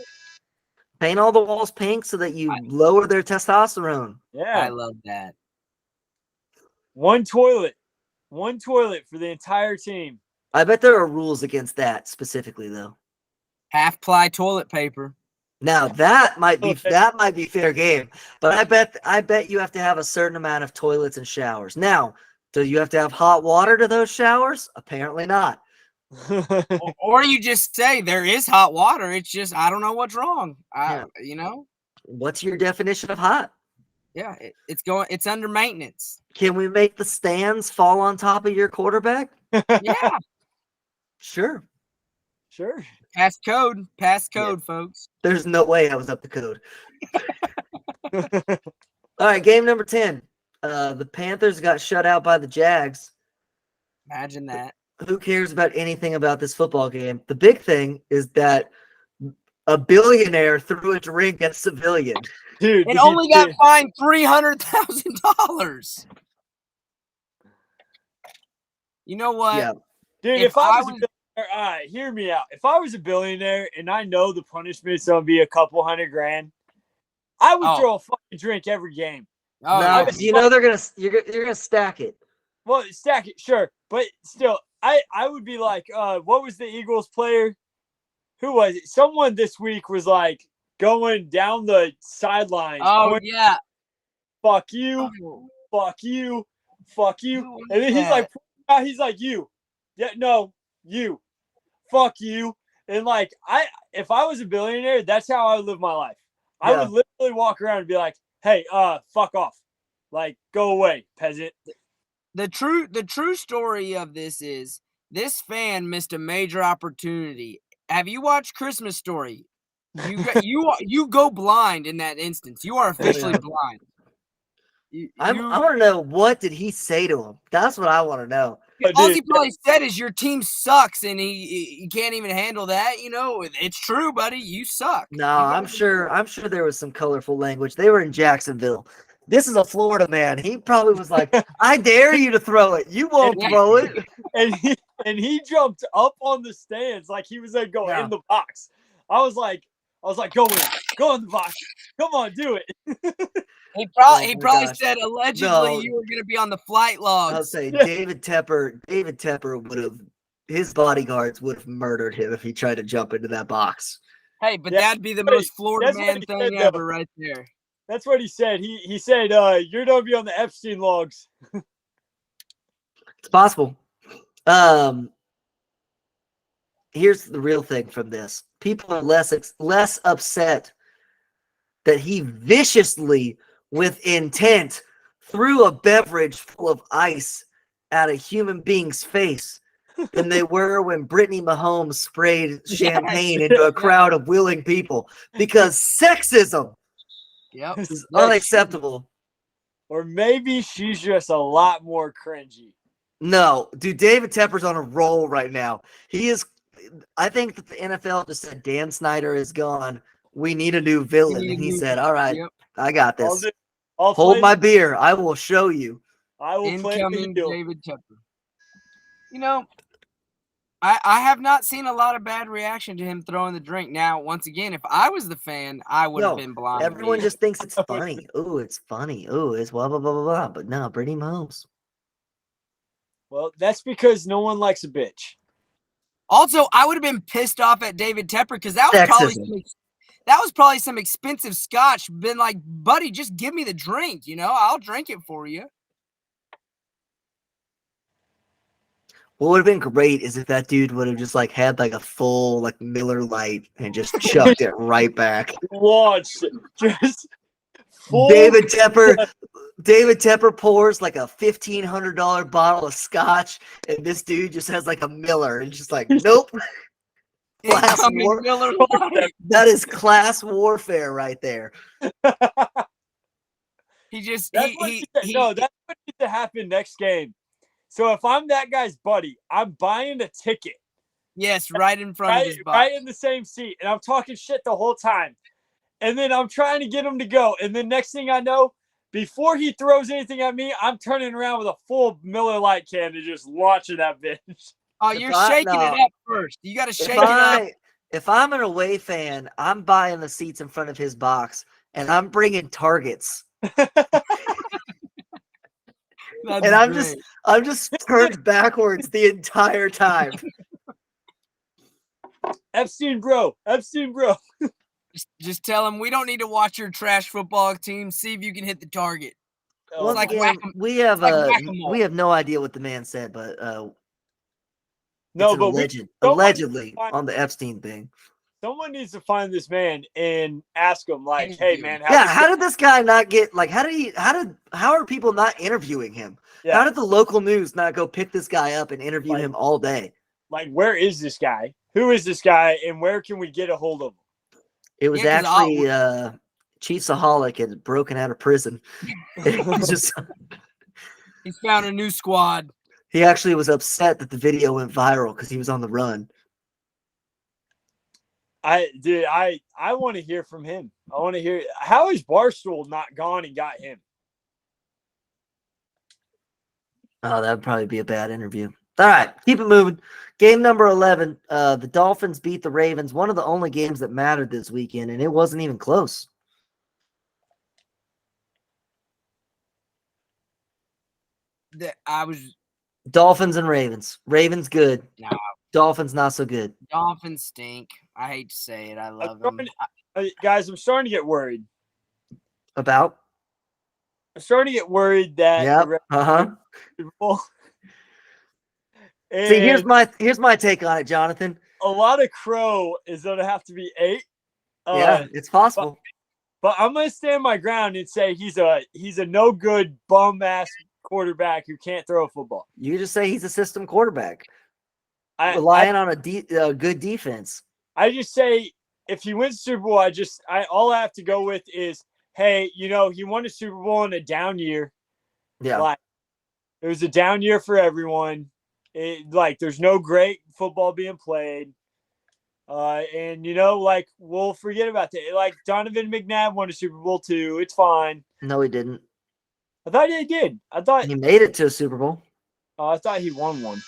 Paint all the walls pink so that you lower their testosterone. I Yeah. love that. One toilet for the entire team. I bet there are rules against that specifically, though. Half-ply toilet paper. Now that might be Okay. fair game, but I bet you have to have a certain amount of toilets and showers. Now, do you have to have hot water to those showers? Apparently not. Or you just say there is hot water. It's just I don't know what's wrong. Yeah. You know, What's your definition of hot? yeah, it's under maintenance. Can we make the stands fall on top of your quarterback? Yeah, Sure. Sure. pass code, folks. There's no way I was up to code. All right, game number 10. The Panthers got shut out by the Jags. Imagine that. Who cares about anything about this football game? The big thing is that a billionaire threw a drink at a civilian. Dude, It only got fined $300,000. You know what? Yeah. Dude, if if I I was a billionaire, all right, hear me out. If I was a billionaire and I know the punishment's gonna be a couple $100,000, I would throw a fucking drink every game. Oh, No, yeah. 'cause you know you're gonna stack it. Well, stack it, sure, but still, I would be like, what was the Eagles player? Who was it? Someone this week was like going down the sidelines. Oh pointing, yeah. fuck you, Oh, fuck you, fuck you, Who was and then that? he's like, you, yeah, no, you, fuck you, and like if I was a billionaire, that's how I would live my life. I Yeah. would literally walk around and be like, hey, fuck off, like go away, peasant. The true story of this is this fan missed a major opportunity. Have you watched Christmas Story? You go blind in that instance. You are officially Yeah. blind. I want to know, what did he say to him? That's what I want to know. All Dude, he probably said is your team sucks, and he can't even handle that. You know, it's true, buddy. You suck. No, You I'm gotta- sure there was some colorful language. They were in Jacksonville. This is a Florida man. He probably was like, I dare you to throw it. You won't Yeah. throw it. and he jumped up on the stands like he was gonna go Yeah. in the box. I was like, go in the box. Come on, do it. He Oh probably my gosh. said allegedly No. you were going to be on the flight I'll logs. say Yeah. David Tepper would have, his bodyguards would have murdered him if he tried to jump into that box. Hey, but Yeah, that'd be the that's most Florida what man he thing said, though. ever, right there. That's what he said. He said, you're gonna be on the Epstein logs. It's possible. Here's the real thing from this. People are less upset that he viciously, with intent, threw a beverage full of ice at a human being's face than they were when Brittany Mahomes sprayed champagne into a crowd of willing people, because sexism Yep. is unacceptable. Or maybe she's just a lot more cringy. No, dude, David Tepper's on a roll right now. He is. I think that the NFL just said Dan Snyder is gone. We need a new villain. need a And he new- said, all right, Yep. I got I'll this. do- I'll Hold play my the- beer. I will show you. I will play the Incoming heel. David Tepper. You know, I have not seen a lot of bad reaction to him throwing the drink. Now, once again, if I was the fan, I would have No, been blind. Everyone just thinks it's would- funny. Oh, it's funny. Oh, it's blah, blah, blah, blah, blah. But no, Brittany Mahomes. Well, that's because no one likes a bitch. Also, I would have been pissed off at David Tepper because that was probably some expensive scotch. Been like, buddy, just give me the drink. You know, I'll drink it for you. What would have been great is if that dude would have just like had like a full like Miller Lite and just chucked it right back. Launched it. Just full David Tepper pours like a $1,500 bottle of scotch, and this dude just has like a Miller and just like, nope. Class Incoming war. Miller Lite. That is class warfare right there. He just That's what that's what needs to happen next game. So if I'm that guy's buddy, I'm buying a ticket yes, right in front of his box. right in the same seat, and I'm talking shit the whole time. And then I'm trying to get him to go. And then next thing I know, before he throws anything at me, I'm turning around with a full Miller Lite can and just launching that bitch. Oh, If you're I- shaking no. it up first. You got to shake If it up. if I'm an away fan, I'm buying the seats in front of his box, and I'm bringing targets, That's and I'm great. just turned backwards the entire time. Epstein, bro. Just tell him we don't need to watch your trash football team. See if you can hit the target. Once like again, whack-a- we have like whack-a-mole. we have no idea what the man said, but No, it's but allegedly find- on the Epstein thing. someone needs to find this man and ask him, like, Interview hey, him. man, Yeah, how did this guy not get like? How are people not interviewing him? Yeah. How did the local news not go pick this guy up and interview Like- him all day? like, where is this guy? Who is this guy, and where can we get a hold of him? It was Yeah, 'cause actually Chiefsaholic had broken out of prison. He's just He's found a new squad. he actually was upset that the video went viral because he was on the run. I want to hear from him. I want to hear how is Barstool not gone and got him? Oh, that'd probably be a bad interview. All right, keep it moving. Game number 11. The Dolphins beat the Ravens. One of the only games that mattered this weekend, and it wasn't even close. I was Dolphins and Ravens. Ravens good. No. Dolphins not so good. Dolphins stink. I hate to say it. I love them. Guys, I'm starting to get worried. About? I'm starting to get worried that Yep. the Uh-huh. Super Bowl. See, here's And my take on it, Jonathan. a lot of crow is going to have to be 8. Yeah, it's possible. But I'm going to stand my ground and say he's a no good bum ass quarterback who can't throw a football. You could just say he's a system quarterback, I relying on a good defense. I just say if he wins Super Bowl, all I have to go with is, hey, he won a Super Bowl in a down year. Yeah. Like, it was a down year for everyone. There's no great football being played. And we'll forget about that. Like Donovan McNabb won a Super Bowl too. It's fine. No, he didn't. I thought he did. I thought He made it to a Super Bowl. he won one.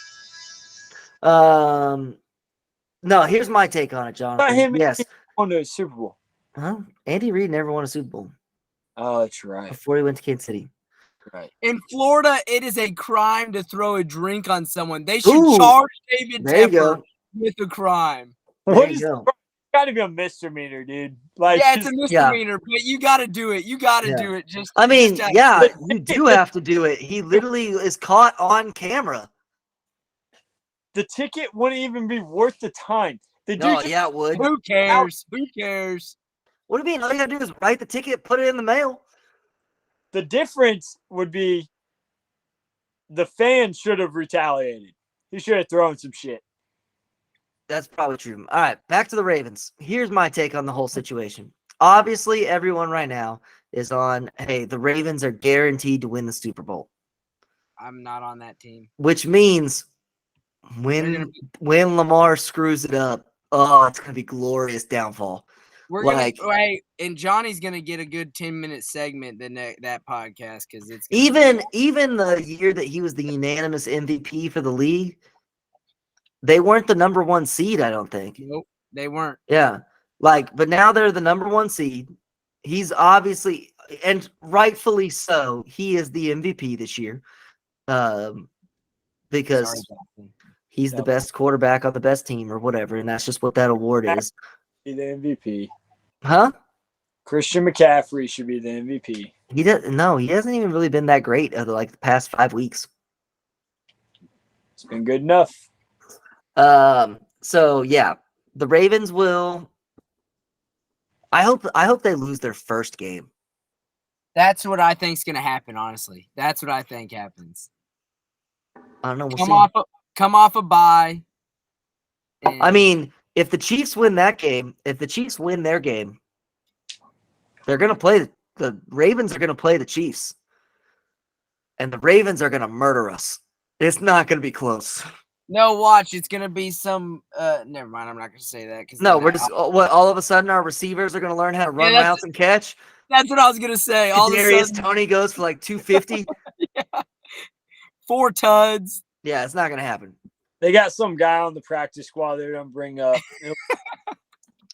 No, here's my take on it, I thought Jonathan. him Yes. won a Super Bowl. Huh? Andy Reid never won a Super Bowl Oh, that's right. before he went to Kansas City. Right. In Florida, it is a crime to throw a drink on someone. They should Ooh, charge David there you Tepper go. with a crime. There What you is go. got to be a misdemeanor, dude? Like, Yeah, it's a just- misdemeanor, but you got to do it. You got to Yeah. do it. Just I mean, just- yeah, you do have to do it. He literally is caught on camera. the ticket wouldn't even be worth the time. The dude No, just- yeah, it would. Who cares? Who cares? What do you mean? All you gotta do is write the ticket, put it in the mail. the difference would be the fan should have retaliated. He should have thrown some shit. That's probably true. All right, back to the Ravens. Here's my take on the whole situation. Obviously, everyone right now is on, hey, the Ravens are guaranteed to win the Super Bowl, I'm not on that team. which means They're gonna when Lamar screws it up, oh, it's gonna be glorious downfall. We're Like- gonna right, and Johnny's gonna get a good 10-minute segment that podcast because it's gonna be- Even the year that he was the unanimous MVP for the league, they weren't the number 1 seed, I don't think. Nope, they weren't. Yeah. But now they're the number 1 seed. He's obviously, and rightfully so, he is the MVP this year. Because Sorry, Jonathan. he's the Yep. best quarterback on the best team or whatever, and that's just what that award is. Be the MVP. Huh? Christian McCaffrey should be the MVP. He hasn't even really been that great over the past 5 weeks. It's been good enough. So yeah, the Ravens will. I hope they lose their first game. That's what I think's gonna happen. Honestly, that's what I think happens. I don't know. We'll Come see. off a bye. I and- mean, if the Chiefs win that game, if the Chiefs win their game, they're gonna play the Ravens are gonna play the Chiefs, and the Ravens are gonna murder us. It's not gonna be close. no, watch. It's gonna be some. Never mind. I'm not gonna say that because No, we're just all of a sudden our receivers are gonna learn how to run that's- routes and catch. That's what I was gonna say. All of a Darius sudden, Toney goes for 250. 4 tuds. Yeah, it's not gonna happen. They got some guy on the practice squad they're gonna bring up.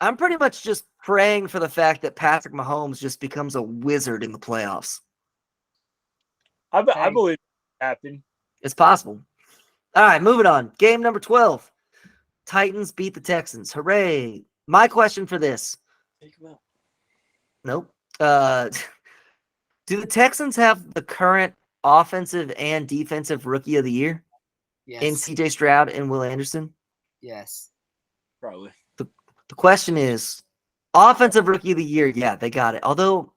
I'm pretty much just praying for the fact that Patrick Mahomes just becomes a wizard in the playoffs. I Hey. believe it happened. It's possible. All right, moving on. Game number 12. Titans beat the Texans. Hooray. My question for this. Take him out. Nope. Do the Texans have the current offensive and defensive rookie of the year in Yes. CJ Stroud and Will Anderson? Yes. Probably. The question is, offensive rookie of the year, yeah, they got it. Although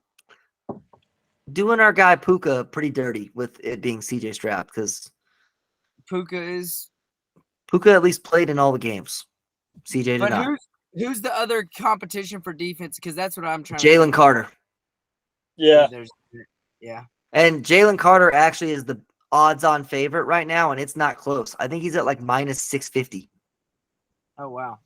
doing our guy Puka pretty dirty with it being CJ Stroud because Puka is. Puka at least played in all the games. CJ did But not. who's the other competition for defense? Because that's what I'm trying to Jalen think. Carter. Yeah. Yeah. And Jalen Carter actually is the odds-on favorite right now, and it's not close. I think he's at like minus 650. Oh wow.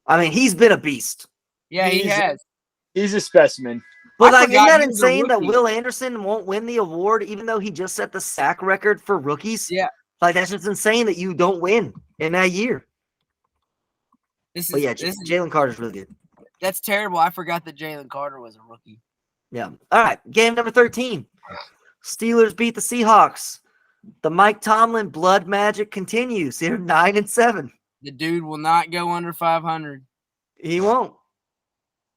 I mean, he's been a beast. Yeah, he He's- has. He's a specimen. But I like, isn't forgot that he was a insane that rookie. Will Anderson won't win the award even though he just set the sack record for rookies? Yeah. Like, that's just insane that you don't win in that year. This But is, yeah, this is Jalen Carter's really good. that's terrible. I forgot that Jalen Carter was a rookie. Yeah. All right. Game number 13. Steelers beat the Seahawks. The Mike Tomlin blood magic continues. They're 9-7. The dude will not go under 500. He won't.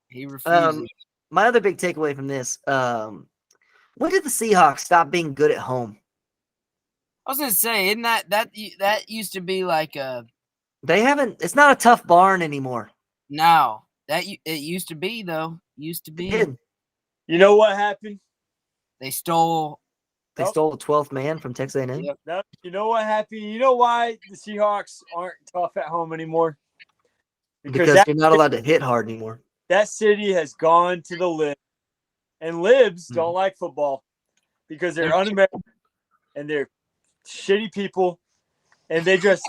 He refuses. My other big takeaway from this, when did the Seahawks stop being good at home? I was gonna say, isn't that used to be like a They haven't. It's not a tough barn anymore. no. It used to be though. Used to be. Kid, You know what happened? They stole. they Nope. stole the 12th man from Texas A&M. Yep. No, you know what happened? You know why the Seahawks aren't tough at home anymore? Because that, you're not allowed to hit hard anymore. that city has gone to the lib. And libs Mhm. don't like football because they're They're- un-American and they're shitty people. And they just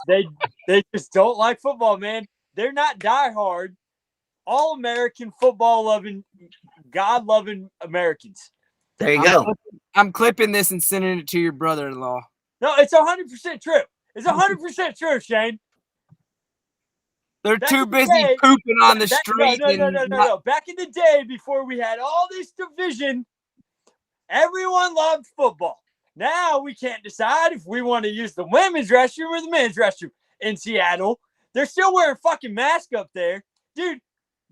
don't like football, man. They're not diehard, all American football loving, God loving Americans. There you go. I'm clipping this and sending it to your brother-in-law. No, it's 100% true. It's 100% true, Shane. They're Back too in the busy day- pooping on the Back- street. No. Back in the day, before we had all this division, everyone loved football. Now we can't decide if we want to use the women's restroom or the men's restroom in Seattle. They're still wearing fucking masks up there. Dude,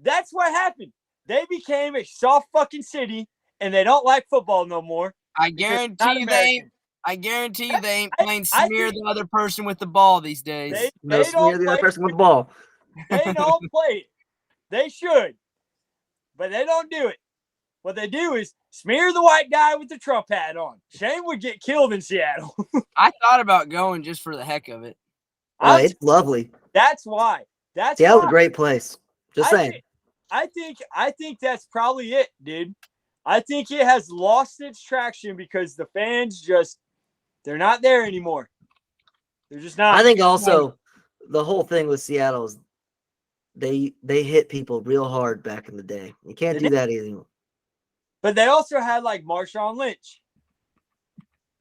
that's what happened. They became a soft fucking city and they don't like football no more. I because guarantee it's not you American. I guarantee you they ain't I- playing I smear think- the other person with the ball these days. They No smear don't the other play person with the ball. They don't play it. They should, but they don't do it. What they do is smear the white guy with the Trump hat on. Shane would get killed in Seattle. I thought about going just for the heck of it. It's lovely. That's why. That's Seattle's why. a great place. Just I saying. think- I think that's probably it, dude. I think it has lost its traction because the fans they're not there anymore. They're just not. I think also the whole thing with Seattle is they hit people real hard back in the day. You can't They do that anymore. But they also had like Marshawn Lynch.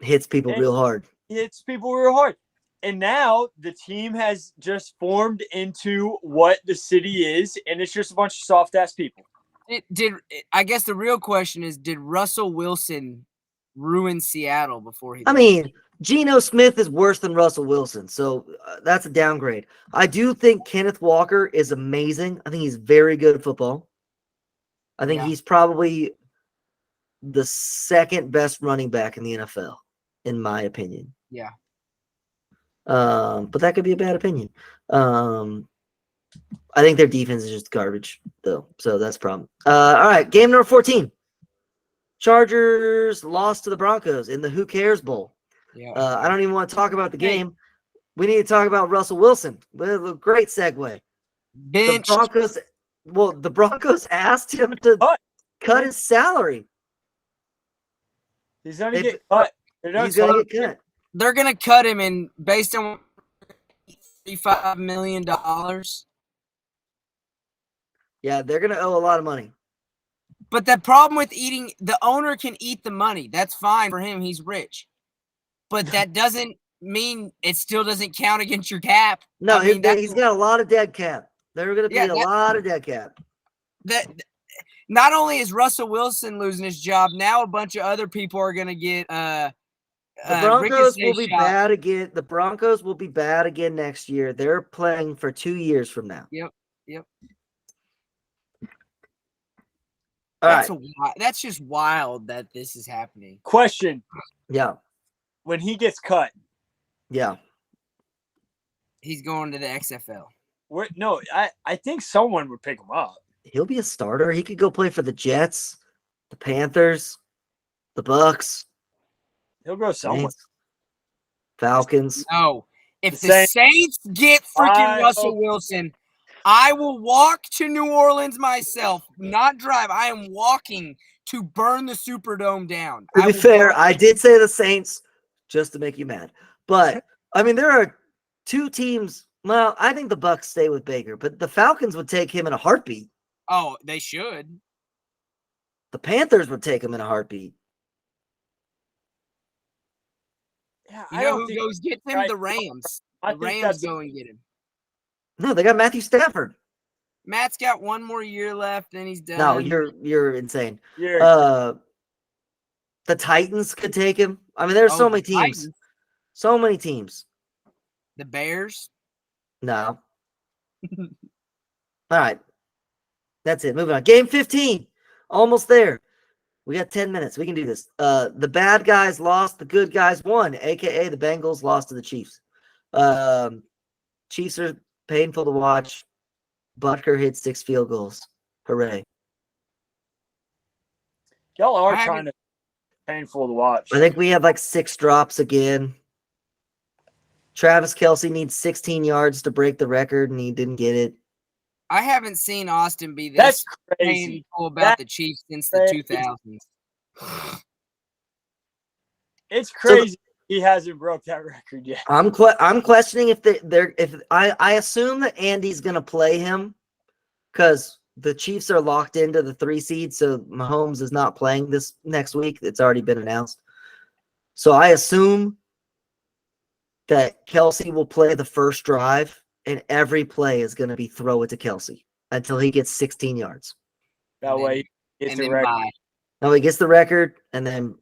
Hits people And- real hard. He hits people real hard. And now the team has just formed into what the city is, and it's just a bunch of soft ass people. I guess the real question is, did Russell Wilson ruin Seattle before he I mean, Geno Smith is worse than Russell Wilson, so that's a downgrade. I do think Kenneth Walker is amazing. I think he's very good at football. I think Yeah. he's probably the second best running back in the NFL, in my opinion. Yeah. But that could be a bad opinion. I think their defense is just garbage, though, so that's a problem. All right, game number 14. Chargers lost to the Broncos in the Who Cares Bowl. Yeah. I don't even want to talk about the Hey. game. We need to talk about Russell Wilson. A great segue. Bench. The Broncos asked him to cut his salary. He's gonna They- get cut. They're not He's going to cut. get cut. They're gonna cut him, and based on $35 million. Yeah, they're going to owe a lot of money. But the problem with eating, the owner can eat the money. That's fine for him. He's rich. But that doesn't mean it still doesn't count against your cap. No, I mean, he's got a lot of dead cap. There are going to be Yeah, a lot of dead cap. that not only is Russell Wilson losing his job, now a bunch of other people are going to get The Broncos will be ricochet shots. bad again. The Broncos will be bad again next year. They're playing for 2 years from now. Yep. All right. That's just wild that this is happening. Question: Yeah. when he gets cut, Yeah. He's going to the XFL. no, I think someone would pick him up. He'll be a starter. He could go play for the Jets, the Panthers, the Bucks, He'll go somewhere. Saints, Falcons. No, if The the Saints get freaking I Russell hope- Wilson, I will walk to New Orleans myself, not drive. I am walking to burn the Superdome down. To I be will fair, burn- I did say the Saints just to make you mad. But I mean, there are 2 teams. Well, I think the Bucks stay with Baker, but the Falcons would take him in a heartbeat. Oh, they should. The Panthers would take him in a heartbeat. Yeah, You I know don't who think. goes get him? right. The Rams. I The think Rams that's go and get him. No, they got Matthew Stafford. Matt's got one more year left, and he's done. No, you're insane. you're The Titans could take him. I mean, there's Oh, so the many teams. Titans. So many teams. The Bears. No. All right. That's it. Moving on. Game 15. Almost there. We got 10 minutes. We can do this. The bad guys lost. The good guys won, a.k.a. the Bengals lost to the Chiefs. Chiefs are painful to watch. Butker hit 6 field goals. Hooray. y'all are I haven't- kind of painful to watch. I think we had like 6 drops again. Travis Kelce needs 16 yards to break the record, and he didn't get it. I haven't seen Austin be this That's crazy. painful about That's the Chiefs since the crazy. 2000s. It's crazy he hasn't broke that record yet. I'm questioning if I assume that Andy's gonna play him because the Chiefs are locked into the 3 seed, so Mahomes is not playing this next week. It's already been announced. So I assume that Kelce will play the first drive, and every play is gonna be throw it to Kelce until he gets 16 yards. That And way, he gets And the then record. bye. No, he gets the record and then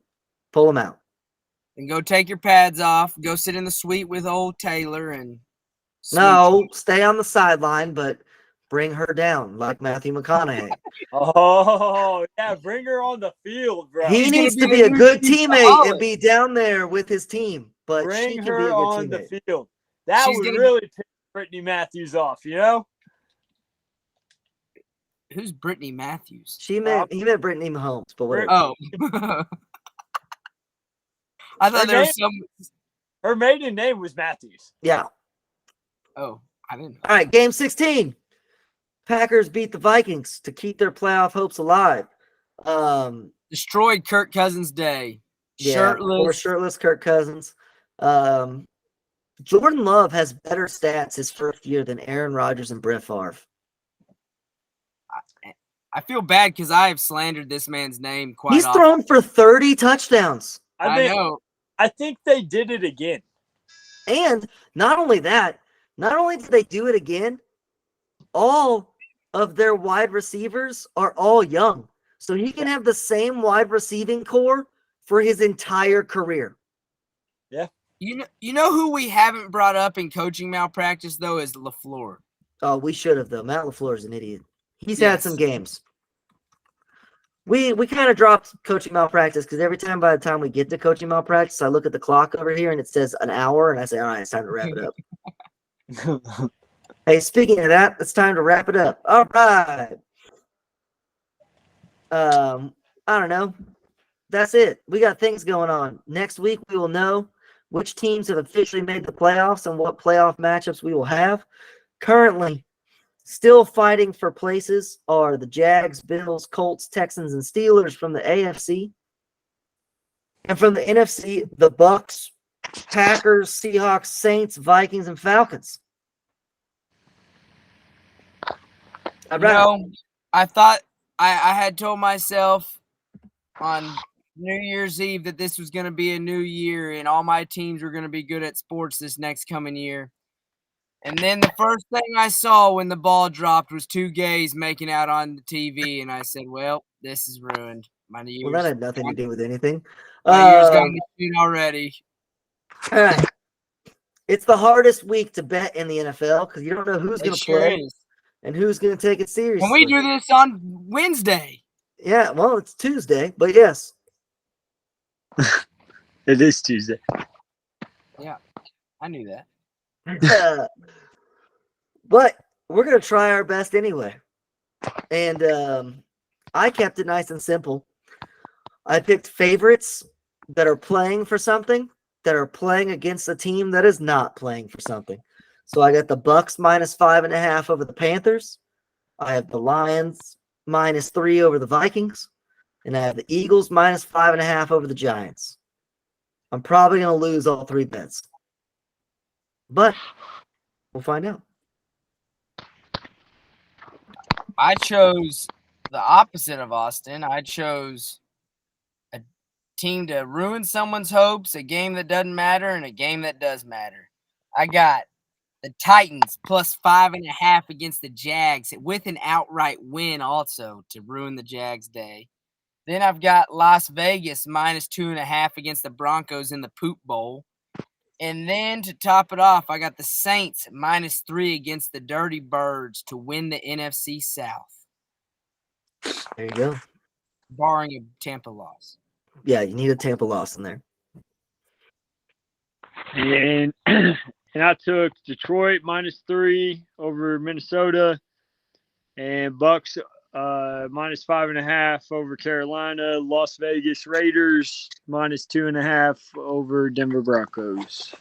pull him out. And go take your pads off. Go sit in the suite with old Taylor and No, stay on the sideline, but bring her down like Matthew McConaughey. Oh, yeah, bring her on the field, bro. He He's gonna needs be to the be a new good Steve teammate Holland. and be down there with his team, but she Bring can be a her good on teammate. the field. That She's would gonna- really piss Brittany Matthews off, you know? Who's Brittany Matthews? He meant Brittany Mahomes, but whatever. Oh. I thought Her there was some. Her maiden name was Matthews. Yeah. Oh, I didn't know. All right, game 16. Packers beat the Vikings to keep their playoff hopes alive. Destroyed Kirk Cousins' day. Yeah, poor shirtless Kirk Cousins. Jordan Love has better stats his first year than Aaron Rodgers and Brett Favre. I feel bad because I have slandered this man's name quite He's often. thrown for 30 touchdowns. I know. I think they did it again. And not only that, not only did they do it again, all of their wide receivers are all young. So he can have the same wide receiving core for his entire career. You know who we haven't brought up in coaching malpractice though is LaFleur. Oh, we should have though. Matt LaFleur is an idiot. He's had Yes. some games. We kind of dropped coaching malpractice because every time by the time we get to coaching malpractice, I look at the clock over here and it says an hour, and I say, all right, it's time to wrap it up. Hey, speaking of that, it's time to wrap it up. All right. I don't know. That's it. We got things going on. Next week, we will know which teams have officially made the playoffs and what playoff matchups we will have. Currently, still fighting for places are the Jags, Bills, Colts, Texans, and Steelers from the AFC. And from the NFC, the Bucks, Packers, Seahawks, Saints, Vikings, and Falcons. You know, I thought I had told myself on New Year's Eve that this was going to be a new year and all my teams were going to be good at sports this next coming year. And then the first thing I saw when the ball dropped was two gays making out on the TV, and I said, "Well, this is ruined. My year's Well, that had nothing to do with anything. my year's gone to shit already." All right. It's the hardest week to bet in the NFL because you don't know who's going It to sure play is. and who's going to take it seriously. And we do this on Wednesday. Yeah, well, it's Tuesday, but yes. It is Tuesday. I knew that. But we're going to try our best anyway. And I kept it nice and simple. I picked favorites that are playing for something, that are playing against a team that is not playing for something. So I got the Bucks -5.5 over the Panthers. I have the Lions -3 over the Vikings. And I have the Eagles -5.5 over the Giants. I'm probably going to lose all three bets. But we'll find out. I chose the opposite of Austin. I chose a team to ruin someone's hopes, a game that doesn't matter, and a game that does matter. I got the Titans +5.5 against the Jags with an outright win also to ruin the Jags' day. Then I've got Las Vegas -2.5 against the Broncos in the Poop Bowl. And then to top it off, I got the Saints -3 against the Dirty Birds to win the NFC South, There you go. barring a Tampa loss. Yeah, you need a Tampa loss in there. And and I took Detroit -3 over Minnesota, and Bucks -5.5 over Carolina. Las Vegas Raiders -2.5 over Denver Broncos.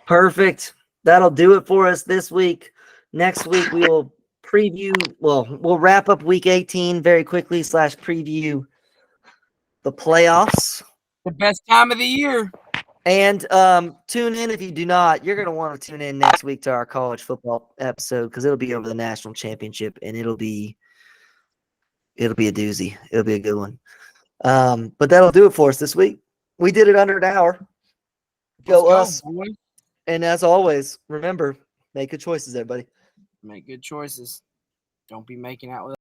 Perfect. That'll do it for us this week. Next week we will preview. Well, we'll wrap up week 18 very quickly / preview the playoffs. The best time of the year. And tune in if you do not. You're gonna want to tune in next week to our college football episode because it'll be over the national championship and it'll be a doozy. It'll be a good one. But that'll do it for us this week. We did it under an hour. Go Let's us. boys. And as always, remember, make good choices, everybody. Make good choices. Don't be making out with